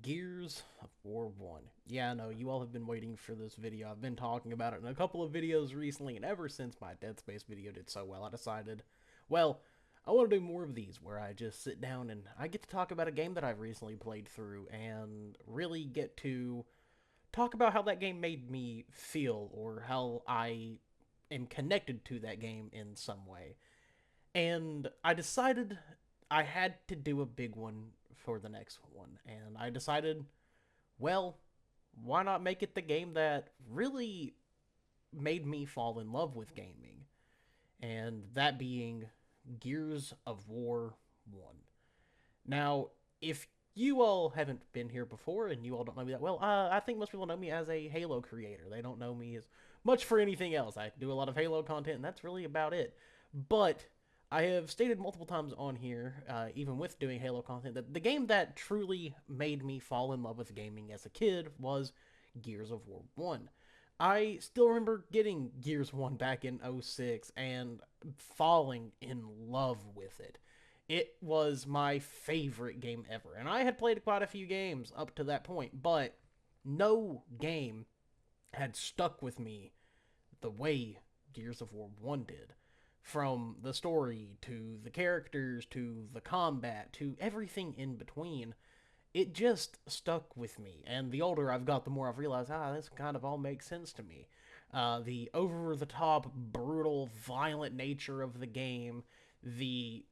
Gears of War 1. Yeah, I know, you all have been waiting for this video. I've been talking about it in a couple of videos recently, and ever since my Dead Space video did so well, I decided, well, I want to do more of these where I just sit down and I get to talk about a game that I've recently played through and really get to talk about how that game made me feel or how I am connected to that game in some way. And I decided I had to do a big one for the next one. And I decided, well, why not make it the game that really made me fall in love with gaming? And that being Gears of War 1. Now, if you all haven't been here before and you all don't know me that well, I think most people know me as a Halo creator. They don't know me as much for anything else. I do a lot of Halo content, and that's really about it. But I have stated multiple times on here, even with doing Halo content, that the game that truly made me fall in love with gaming as a kid was Gears of War 1. I still remember getting Gears 1 back in '06 and falling in love with it. It was my favorite game ever. And I had played quite a few games up to that point, but no game had stuck with me the way Gears of War 1 did. From the story to the characters to the combat to everything in between, it just stuck with me. And the older I've got, the more I've realized, this kind of all makes sense to me. The over the top, brutal, violent nature of the game, the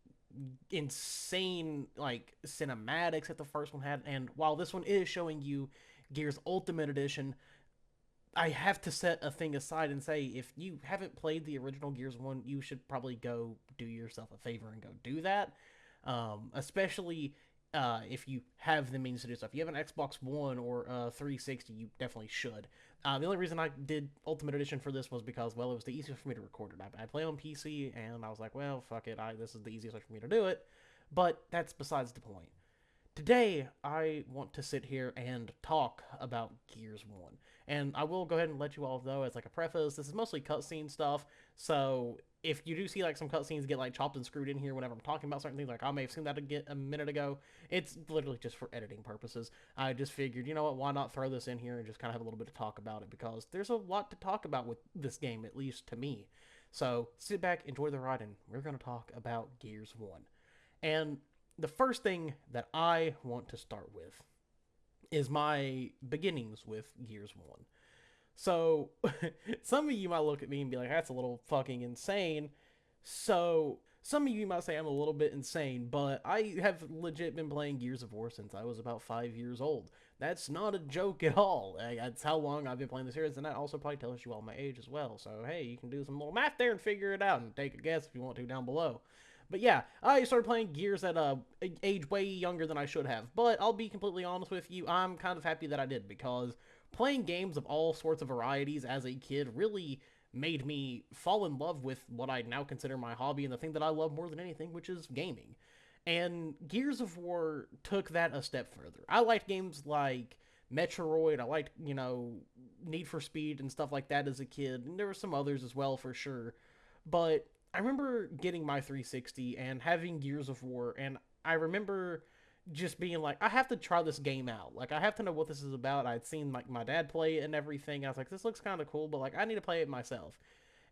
insane like cinematics that the first one had, and while this one is showing you Gears Ultimate Edition, I have to set a thing aside and say if you haven't played the original Gears 1, you should probably go do yourself a favor and go do that. Especially if you have the means to do stuff. If you have an Xbox One or 360, you definitely should. The only reason I did Ultimate Edition for this was because, well, it was the easiest for me to record it. I play on PC, and I was like, well, fuck it. This is the easiest way for me to do it. But that's besides the point. Today, I want to sit here and talk about Gears 1. And I will go ahead and let you all know, as like a preface, this is mostly cutscene stuff. So if you do see like some cutscenes get like chopped and screwed in here whenever I'm talking about certain things, like I may have seen that a minute ago, it's literally just for editing purposes. I just figured, you know what, why not throw this in here and just kind of have a little bit of talk about it, because there's a lot to talk about with this game, at least to me. So sit back, enjoy the ride, and we're going to talk about Gears 1. And the first thing that I want to start with is my beginnings with Gears 1. So, some of you might look at me and be like, that's a little fucking insane. So, some of you might say I'm a little bit insane, but I have legit been playing Gears of War since I was about 5 years old. That's not a joke at all. That's how long I've been playing the series, and that also probably tells you all my age as well. So, hey, you can do some little math there and figure it out and take a guess if you want to down below. But yeah, I started playing Gears at a age way younger than I should have. But I'll be completely honest with you, I'm kind of happy that I did, because playing games of all sorts of varieties as a kid really made me fall in love with what I now consider my hobby and the thing that I love more than anything, which is gaming. And Gears of War took that a step further. I liked games like Metroid, I liked, Need for Speed and stuff like that as a kid, and there were some others as well for sure. But I remember getting my 360 and having Gears of War, and I remember just being like, I have to try this game out. Like, I have to know what this is about. I'd seen like my dad play it and everything. I was like, this looks kind of cool, but like, I need to play it myself.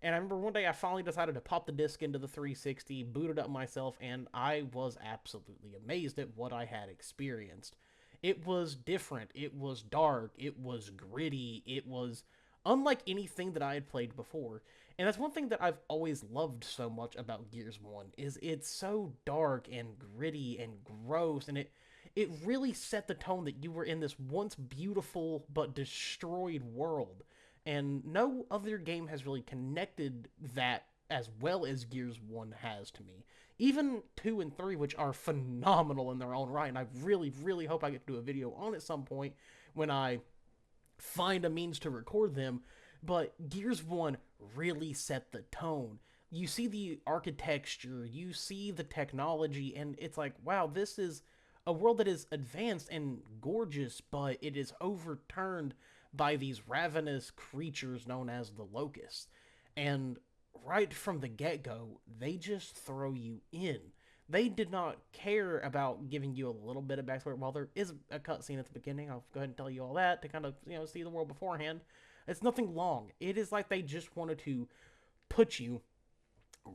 And I remember one day I finally decided to pop the disc into the 360, boot it up myself, and I was absolutely amazed at what I had experienced. It was different. It was dark. It was gritty. It was unlike anything that I had played before. And that's one thing that I've always loved so much about Gears 1 is it's so dark and gritty and gross, and it really set the tone that you were in this once beautiful but destroyed world. And no other game has really connected that as well as Gears 1 has to me. Even 2 and 3, which are phenomenal in their own right, and I really, really hope I get to do a video on at some point when I find a means to record them, but Gears 1 really set the tone. You see the architecture, you see the technology, and it's like, wow, this is a world that is advanced and gorgeous, but it is overturned by these ravenous creatures known as the Locusts. And right from the get go, they just throw you in. They did not care about giving you a little bit of backstory. While there is a cutscene at the beginning, I'll go ahead and tell you all that to kind of, see the world beforehand. It's nothing long. It is like they just wanted to put you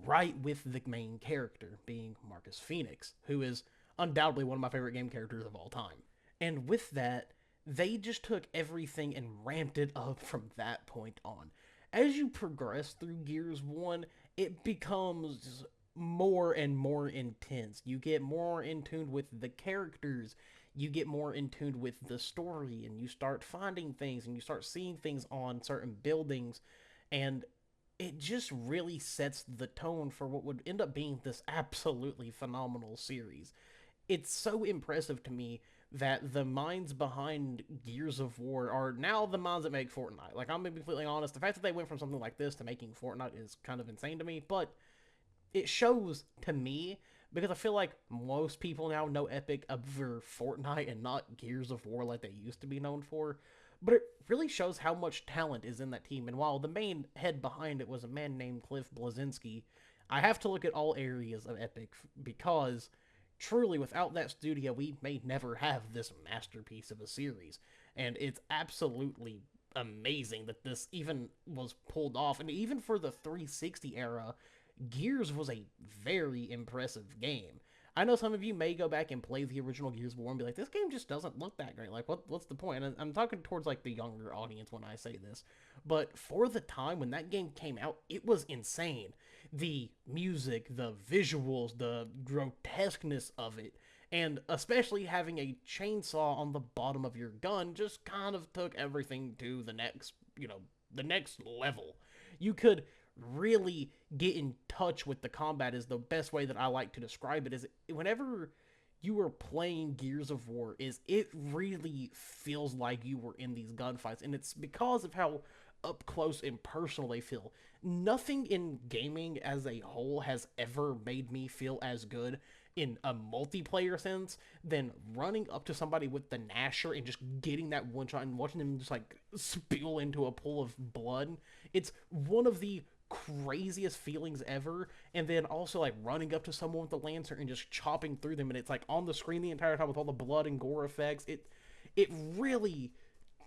right with the main character, being Marcus Phoenix, who is undoubtedly one of my favorite game characters of all time. And with that, they just took everything and ramped it up from that point on. As you progress through Gears 1, it becomes more and more intense. You get more in tune with the characters, you get more in tune with the story, and you start finding things and you start seeing things on certain buildings, and it just really sets the tone for what would end up being this absolutely phenomenal series. It's so impressive to me that the minds behind Gears of War are now the minds that make Fortnite. Like, I'm gonna be completely honest, the fact that they went from something like this to making Fortnite is kind of insane to me, but it shows to me, because I feel like most people now know Epic over Fortnite and not Gears of War like they used to be known for. But it really shows how much talent is in that team. And while the main head behind it was a man named Cliff Bleszinski, I have to look at all areas of Epic because truly without that studio, we may never have this masterpiece of a series. And it's absolutely amazing that this even was pulled off. And even for the 360 era, Gears was a very impressive game. I know some of you may go back and play the original Gears of War and be like, this game just doesn't look that great. Like, what's the point? And I'm talking towards, like, the younger audience when I say this. But for the time when that game came out, it was insane. The music, the visuals, the grotesqueness of it, and especially having a chainsaw on the bottom of your gun just kind of took everything to the next, the next level. You could really get in touch with the combat is the best way that I like to describe it. Is whenever you are playing Gears of War, is it really feels like you were in these gunfights, and it's because of how up close and personal they feel. Nothing in gaming as a whole has ever made me feel as good in a multiplayer sense than running up to somebody with the Gnasher and just getting that one shot and watching them just like spill into a pool of blood. It's one of the craziest feelings ever. And then also like running up to someone with the Lancer and just chopping through them, and it's like on the screen the entire time with all the blood and gore effects. It really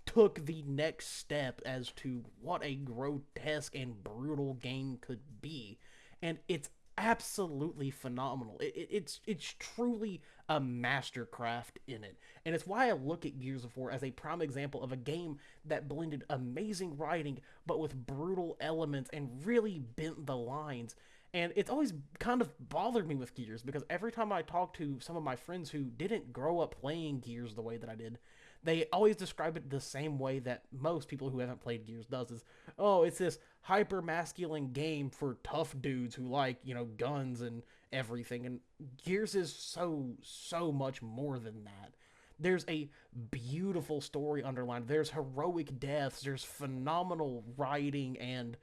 took the next step as to what a grotesque and brutal game could be, and it's absolutely phenomenal. It's truly a mastercraft in it, and it's why I look at Gears of War as a prime example of a game that blended amazing writing but with brutal elements and really bent the lines. And it's always kind of bothered me with Gears because every time I talk to some of my friends who didn't grow up playing Gears the way that I did, they always describe it the same way that most people who haven't played Gears does is, oh, it's this hyper masculine game for tough dudes who like, guns and everything. And Gears is so much more than that. There's a beautiful story underlined. There's heroic deaths. There's phenomenal writing and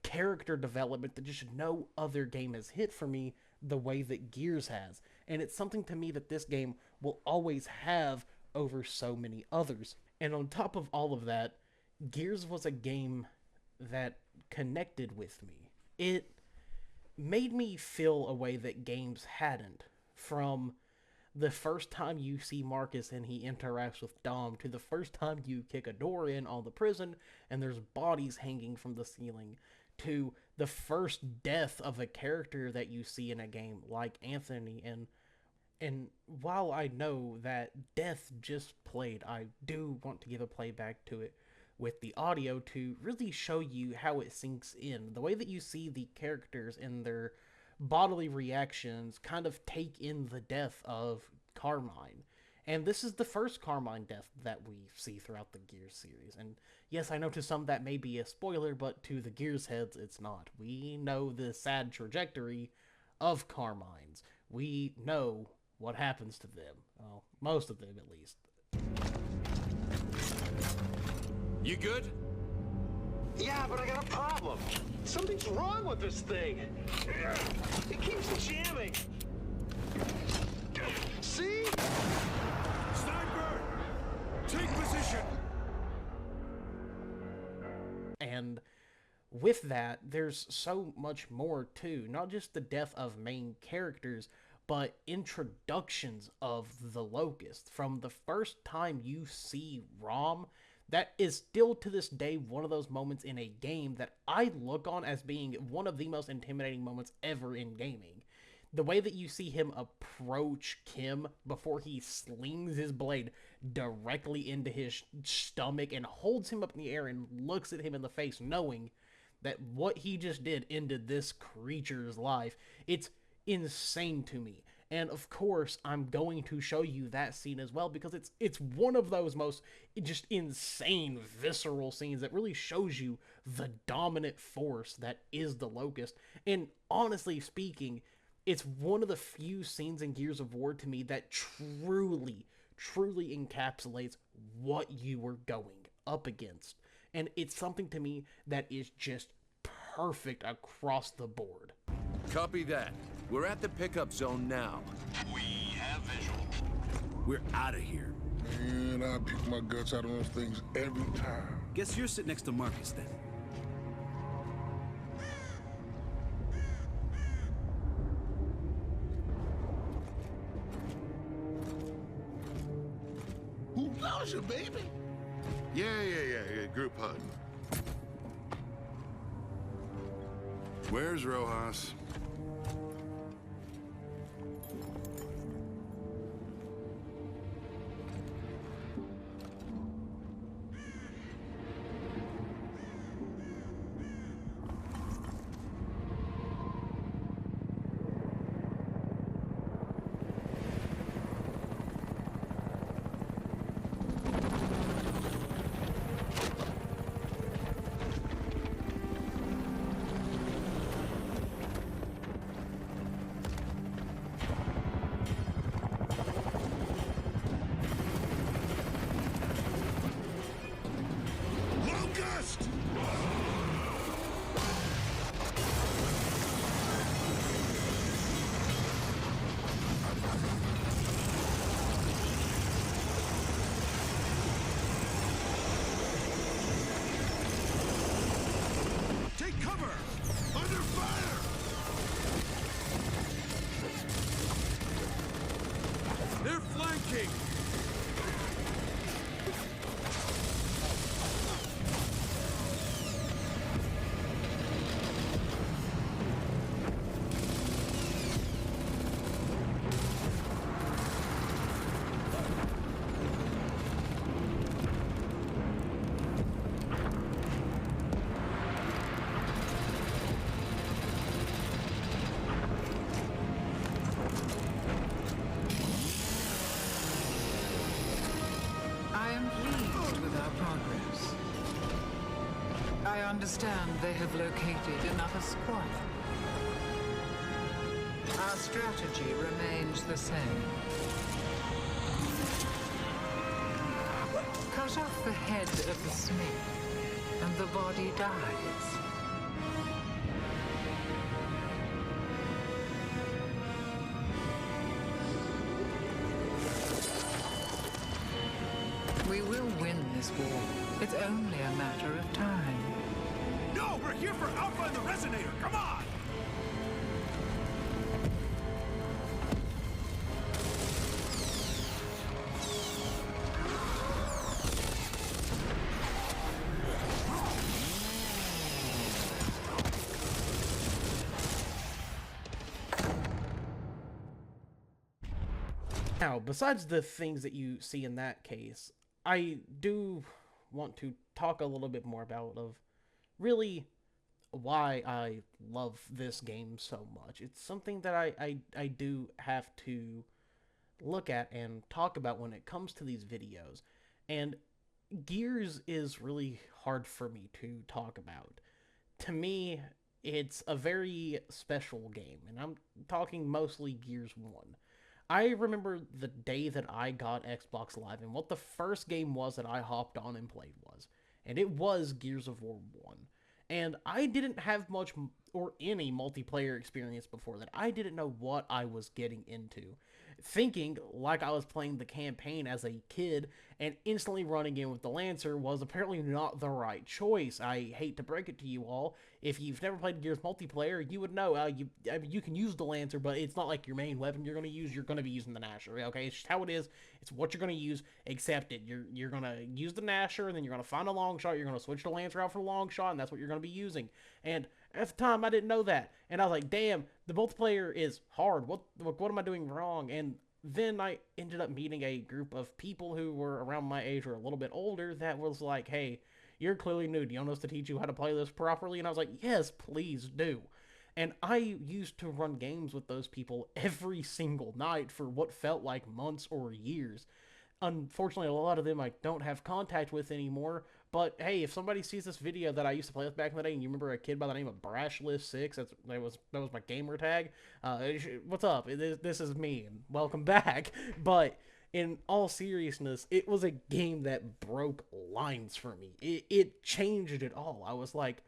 character development that just no other game has hit for me the way that Gears has. And it's something to me that this game will always have over so many others. And on top of all of that, Gears was a game that connected with me. It made me feel a way that games hadn't. From the first time you see Marcus and he interacts with Dom, to the first time you kick a door in on the prison and there's bodies hanging from the ceiling, to the first death of a character that you see in a game like Anthony. And while I know that Death just played, I do want to give a playback to it with the audio to really show you how it sinks in. The way that you see the characters and their bodily reactions kind of take in the death of Carmine. And this is the first Carmine death that we see throughout the Gears series. And yes, I know to some that may be a spoiler, but to the Gears heads, it's not. We know the sad trajectory of Carmines. We know what happens to them. Well, most of them, at least. You good? Yeah, but I got a problem. Something's wrong with this thing. It keeps jamming. See? Sniper! Take position! And with that, there's so much more too. Not just the death of main characters, but introductions of the Locust from the first time you see Rom, that is still to this day one of those moments in a game that I look on as being one of the most intimidating moments ever in gaming. The way that you see him approach Kim before he slings his blade directly into his stomach and holds him up in the air and looks at him in the face, knowing that what he just did ended this creature's life. It's insane to me. And of course, I'm going to show you that scene as well, because it's one of those most just insane, visceral scenes that really shows you the dominant force that is the Locust. And honestly speaking, it's one of the few scenes in Gears of War to me that truly encapsulates what you were going up against. And it's something to me that is just perfect across the board. Copy that. We're at the pickup zone now. We have visual. We're out of here. Man, I pick my guts out on those things every time. Guess you're sitting next to Marcus then. Who loves you, baby? Yeah, group hug. Where's Rojas? Locust! Take cover! Under fire! They're flanking! I am pleased with our progress. I understand they have located another squad. Our strategy remains the same. Cut off the head of the smith, and the body dies. We will win this war. It's only a matter of time. No, we're here for Alpha and the Resonator. Come on! Now, besides the things that you see in that case, I do want to talk a little bit more about of really why I love this game so much. It's something that I do have to look at and talk about when it comes to these videos. And Gears is really hard for me to talk about. To me, it's a very special game, and I'm talking mostly Gears 1. I remember the day that I got Xbox Live and what the first game was that I hopped on and played was. And it was Gears of War 1. And I didn't have much or any multiplayer experience before that. I didn't know what I was getting into. thinking like I was playing the campaign as a kid, and instantly running in with the Lancer was apparently not the right choice. I hate to break it to you all. If you've never played Gears multiplayer, you would know you can use the Lancer, but it's not like your main weapon you're going to use. You're going to be using the Gnasher, okay? It's just how it is. It's what you're going to use. Accept it. You're going to use the Gnasher, and then you're going to find a long shot. You're going to switch the Lancer out for the long shot, and that's what you're going to be using. And at the time, I didn't know that. And I was like, damn, the multiplayer is hard. What am I doing wrong? And then I ended up meeting a group of people who were around my age or a little bit older that was like, hey, you're clearly new. Do you want us to teach you how to play this properly? And I was like, yes, please do. And I used to run games with those people every single night for what felt like months or years. Unfortunately, a lot of them I don't have contact with anymore. But hey, if somebody sees this video that I used to play with back in the day, and you remember a kid by the name of Brashless6, that was my gamer tag. What's up? This is me, and welcome back. But in all seriousness, it was a game that broke lines for me. It changed it all. I was like,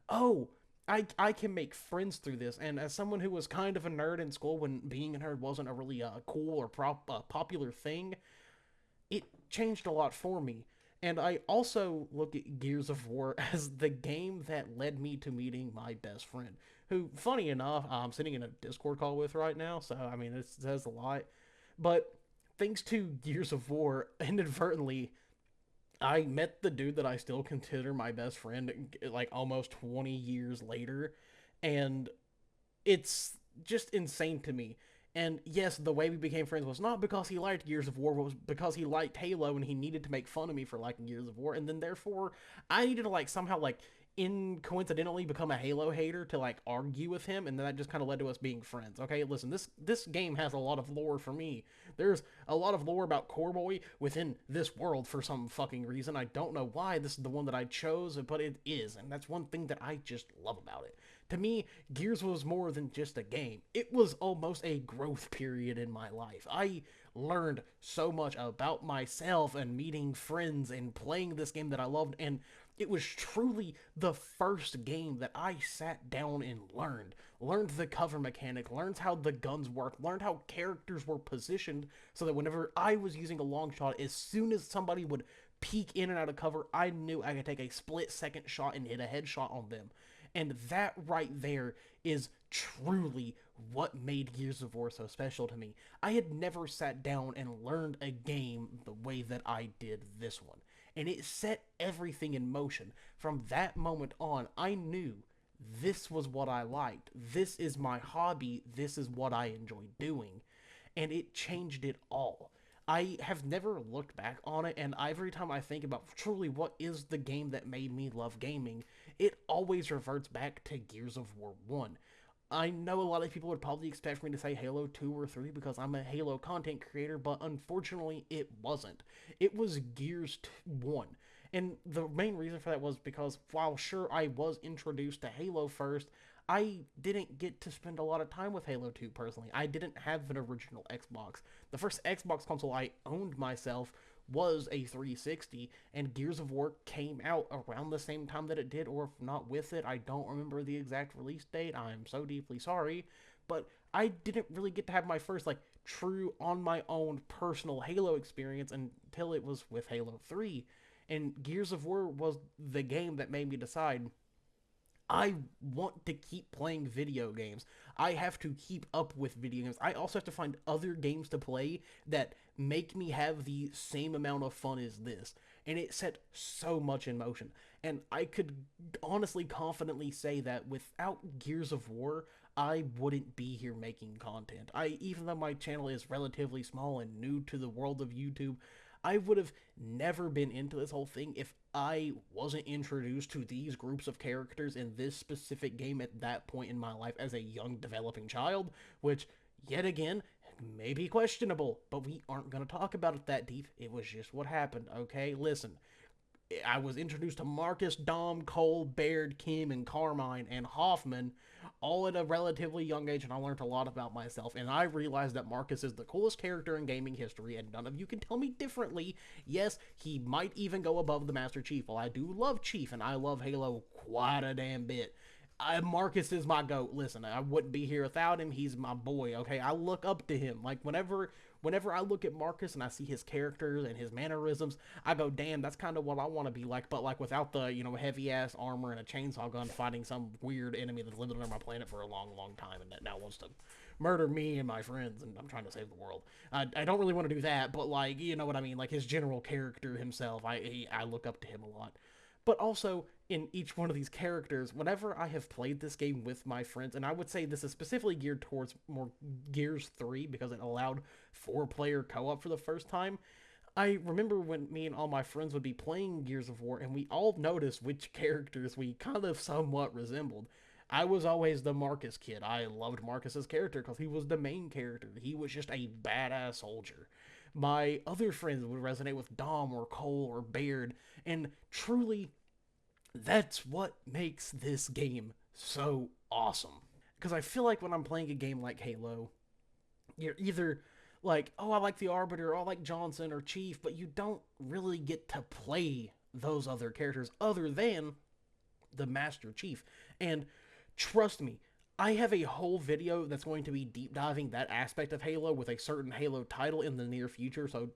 oh, I can make friends through this. And as someone who was kind of a nerd in school when being a nerd wasn't a really cool or popular thing, it changed a lot for me. And I also look at Gears of War as the game that led me to meeting my best friend, who, funny enough, I'm sitting in a Discord call with right now, so, I mean, it says a lot. But thanks to Gears of War, inadvertently, I met the dude that I still consider my best friend, like, almost 20 years later, and it's just insane to me. And yes, the way we became friends was not because he liked Gears of War, but was because he liked Halo and he needed to make fun of me for liking Gears of War. And then therefore, I needed to like somehow like coincidentally become a Halo hater to like argue with him, and then that just kind of led to us being friends. Okay, listen, this game has a lot of lore for me. There's a lot of lore about Corboy within this world for some fucking reason. I don't know why this is the one that I chose, but it is, and that's one thing that I just love about it. To me, Gears was more than just a game. It was almost a growth period in my life. I learned so much about myself and meeting friends and playing this game that I loved, and it was truly the first game that I sat down and learned. Learned the cover mechanic, learned how the guns work, learned how characters were positioned so that whenever I was using a long shot, as soon as somebody would peek in and out of cover, I knew I could take a split-second shot and hit a headshot on them. And that right there is truly what made Gears of War so special to me. I had never sat down and learned a game the way that I did this one. And it set everything in motion. From that moment on, I knew this was what I liked. This is my hobby. This is what I enjoy doing. And it changed it all. I have never looked back on it, and every time I think about truly what is the game that made me love gaming, it always reverts back to Gears of War 1. I know a lot of people would probably expect me to say Halo 2 or 3 because I'm a Halo content creator, but unfortunately it wasn't. It was Gears 1. And the main reason for that was because while sure I was introduced to Halo first, I didn't get to spend a lot of time with Halo 2 personally. I didn't have an original Xbox. The first Xbox console I owned myself was a 360, and Gears of War came out around the same time that it did, or if not with it. I don't remember the exact release date. I'm so deeply sorry. But I didn't really get to have my first, like, true on my own personal Halo experience until it was with Halo 3. And Gears of War was the game that made me decide, I want to keep playing video games. I have to keep up with video games. I also have to find other games to play that make me have the same amount of fun as this. And it set so much in motion. And I could honestly, confidently say that without Gears of War, I wouldn't be here making content. Even though my channel is relatively small and new to the world of YouTube, I would have never been into this whole thing if I wasn't introduced to these groups of characters in this specific game at that point in my life as a young developing child, which, yet again, may be questionable, but we aren't going to talk about it that deep. It was just what happened, okay? Listen, I was introduced to Marcus, Dom, Cole, Baird, Kim, and Carmine, and Hoffman, all at a relatively young age, and I learned a lot about myself, and I realized that Marcus is the coolest character in gaming history, and none of you can tell me differently. Yes, he might even go above the Master Chief. Well, I do love Chief, and I love Halo quite a damn bit. Marcus is my GOAT. Listen, I wouldn't be here without him. He's my boy, okay? I look up to him. Like, whenever whenever I look at Marcus and I see his characters and his mannerisms, I go, damn, that's kind of what I want to be like, but like without the, you know, heavy ass armor and a chainsaw gun fighting some weird enemy that's lived on my planet for a long, long time and that now wants to murder me and my friends, and I'm trying to save the world. I don't really want to do that, but like, you know what I mean, like his general character himself, I look up to him a lot. But also, in each one of these characters, whenever I have played this game with my friends, and I would say this is specifically geared towards more Gears 3, because it allowed 4-player co-op for the first time, I remember when me and all my friends would be playing Gears of War, and we all noticed which characters we kind of somewhat resembled. I was always the Marcus kid. I loved Marcus's character because he was the main character. He was just a badass soldier. My other friends would resonate with Dom or Cole or Baird, and truly, that's what makes this game so awesome. Because I feel like when I'm playing a game like Halo, you're either like, oh, I like the Arbiter, or I like Johnson or Chief, but you don't really get to play those other characters other than the Master Chief. And trust me, I have a whole video that's going to be deep diving that aspect of Halo with a certain Halo title in the near future, so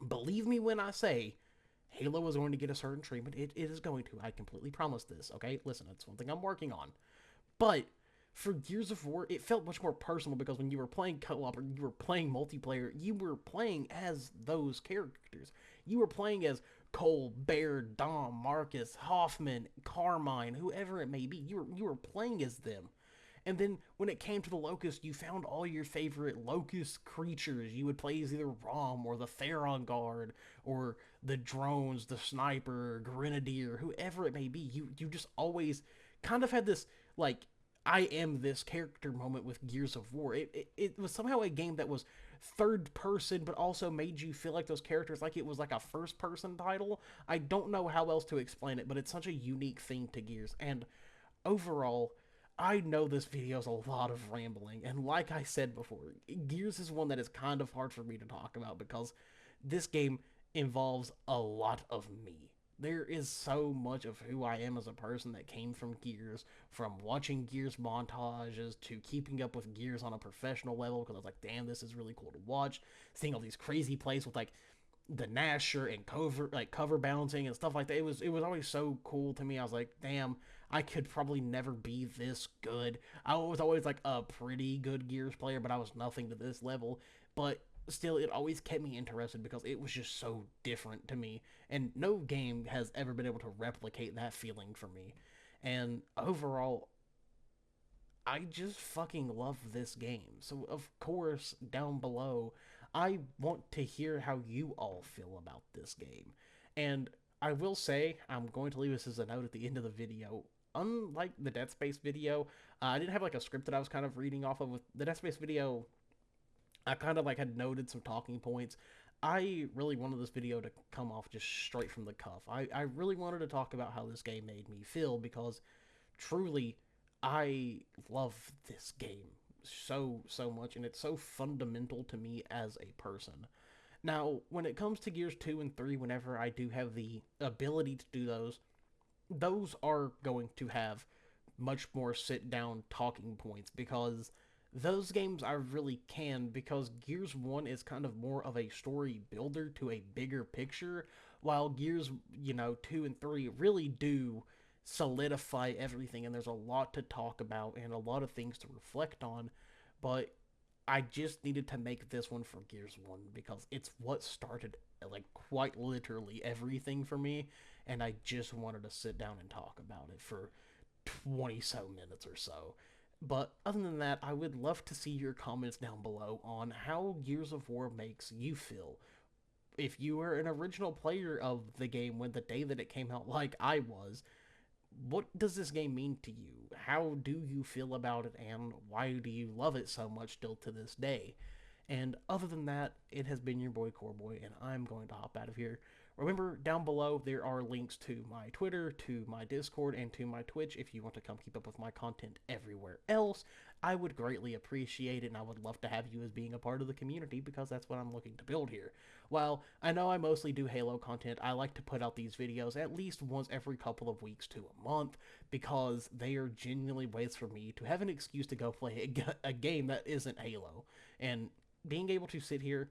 believe me when I say Halo is going to get a certain treatment. It is going to. I completely promise this, okay? Listen, it's one thing I'm working on. But for Gears of War, it felt much more personal because when you were playing co-op or you were playing multiplayer, you were playing as those characters. You were playing as Cole, Baird, Dom, Marcus, Hoffman, Carmine, whoever it may be. You were playing as them. And then when it came to the Locust, you found all your favorite Locust creatures. You would play as either Rom or the Theron Guard or the drones, the sniper, Grenadier, whoever it may be. You just always kind of had this, like, I am this character moment with Gears of War. It was somehow a game that was third person, but also made you feel like those characters like it was like a first person title. I don't know how else to explain it, but it's such a unique thing to Gears. And overall, I know this video is a lot of rambling, and like I said before, Gears is one that is kind of hard for me to talk about because this game involves a lot of me. There is so much of who I am as a person that came from Gears, from watching Gears montages to keeping up with Gears on a professional level, because I was like, damn, this is really cool to watch. Seeing all these crazy plays with, like, the Nasher and cover bouncing and stuff like that. It was always so cool to me. I was like, damn, I could probably never be this good. I was always, like, a pretty good Gears player, but I was nothing to this level. But still, it always kept me interested because it was just so different to me, and no game has ever been able to replicate that feeling for me. And overall, I just fucking love this game. So of course, down below, I want to hear how you all feel about this game. And I will say, I'm going to leave this as a note at the end of the video. Unlike the Dead Space video, I didn't have like a script that I was kind of reading off of. With the Dead Space video, I kind of like had noted some talking points. I really wanted this video to come off just straight from the cuff. I really wanted to talk about how this game made me feel because truly I love this game so much, and it's so fundamental to me as a person. Now, when it comes to Gears 2 and 3, whenever I do have the ability to do those are going to have much more sit-down talking points because those games I really can, because Gears 1 is kind of more of a story builder to a bigger picture, while Gears, 2 and 3 really do solidify everything, and there's a lot to talk about and a lot of things to reflect on, but I just needed to make this one for Gears 1 because it's what started, like, quite literally everything for me, and I just wanted to sit down and talk about it for 20-so minutes or so. But other than that, I would love to see your comments down below on how Gears of War makes you feel. If you were an original player of the game when the day that it came out, like I was, what does this game mean to you? How do you feel about it, and why do you love it so much still to this day? And other than that, it has been your boy Coreboy, and I'm going to hop out of here. Remember, down below, there are links to my Twitter, to my Discord, and to my Twitch if you want to come keep up with my content everywhere else. I would greatly appreciate it, and I would love to have you as being a part of the community, because that's what I'm looking to build here. While I know I mostly do Halo content, I like to put out these videos at least once every couple of weeks to a month, because they are genuinely ways for me to have an excuse to go play a game that isn't Halo. And being able to sit here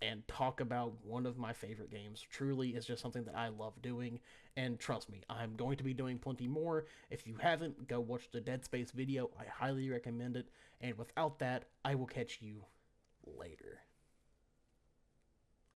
and talk about one of my favorite games truly is just something that I love doing, and trust me, I'm going to be doing plenty more. If you haven't, go watch the Dead Space video. I highly recommend it, and without that, I will catch you later.